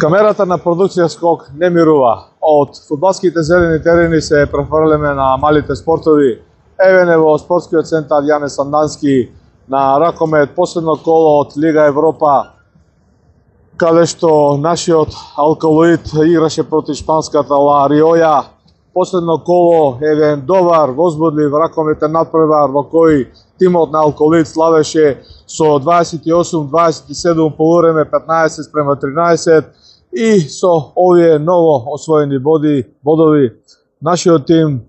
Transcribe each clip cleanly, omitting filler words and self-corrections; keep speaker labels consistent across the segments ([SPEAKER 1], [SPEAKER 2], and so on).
[SPEAKER 1] Камерата на продукција Скок не мирува. Од фудбалските зелени терени се префрлеме на малите спортови. Еве во спортскиот центар Јане Сандански на ракомет, последно коло од Лига Европа, каде што нашиот Алкалоид играше против шпанската Ла Риоја. Последно коло, еден добар, возбудлив ракометен натпревар во кој тимот на Алкалоид славеше со 28-27 полувреме, 15-13 и со овие ново освоени бодови нашиот тим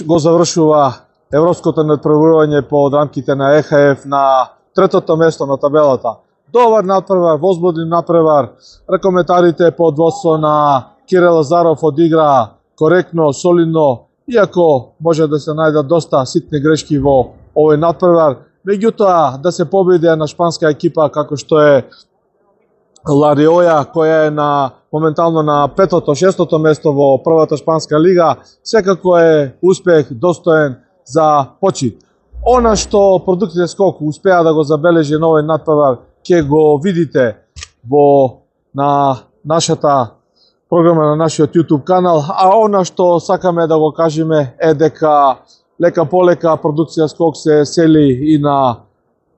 [SPEAKER 1] го завршува европското надпреварување под рамките на ЕХФ на третото место на табелата. Добар надпревар, возбудлив надпревар, ракометарите под водство на Кирил Лазаров одигра коректно, солидно, иако може да се најдат доста ситни грешки во овој надпревар. Меѓутоа, да се победи на шпанска екипа како што е Ла Риоја, која е моментално на петото, шестото место во првата шпанска лига, секако е успех достоен за почит. Она што продукцијата Скок успеа да го забележи на овој надпревар, ќе го видите на нашата програма на нашиот YouTube канал, а она што сакаме да го кажеме е дека лека полека продукција Скок се сели и на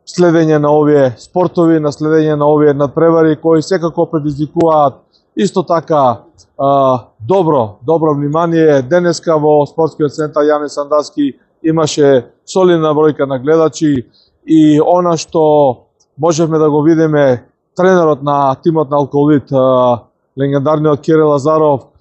[SPEAKER 1] следење на овие спортови, на следење на овие надпревари кои секако предизвикуваат исто така добро внимание. Денеска во спортскиот центар Јане Сандански имаше солидна бројка на гледачи и она што можевме да го видиме, тренерот на тимот на Алкалоид, легендарниот Кирил Лазаров,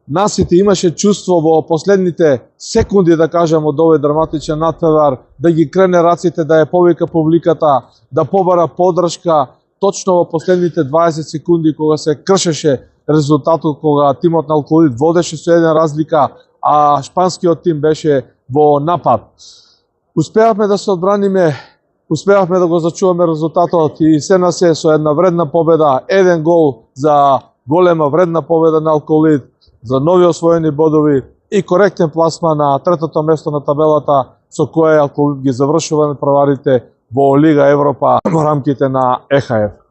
[SPEAKER 1] насити имаше чувство во последните секунди, да кажам, од овој драматичен надпревар, да ги крене раците, да ја повика публиката, да побара поддршка, точно во последните 20 секунди кога се кршеше резултатот, кога тимот на Алкалоид водеше со 1 разлика, а шпанскиот тим беше во напад. Успеавме да се одбраниме, успеавме да го зачуваме резултатот и се на се со една вредна победа, 1 гол за голема вредна победа на Алкалоид, за нови освоени бодови и коректен пласман на третото место на табелата, со која Алкалоид ги завршува надпреварите во Лига Европа во рамките на ЕХФ.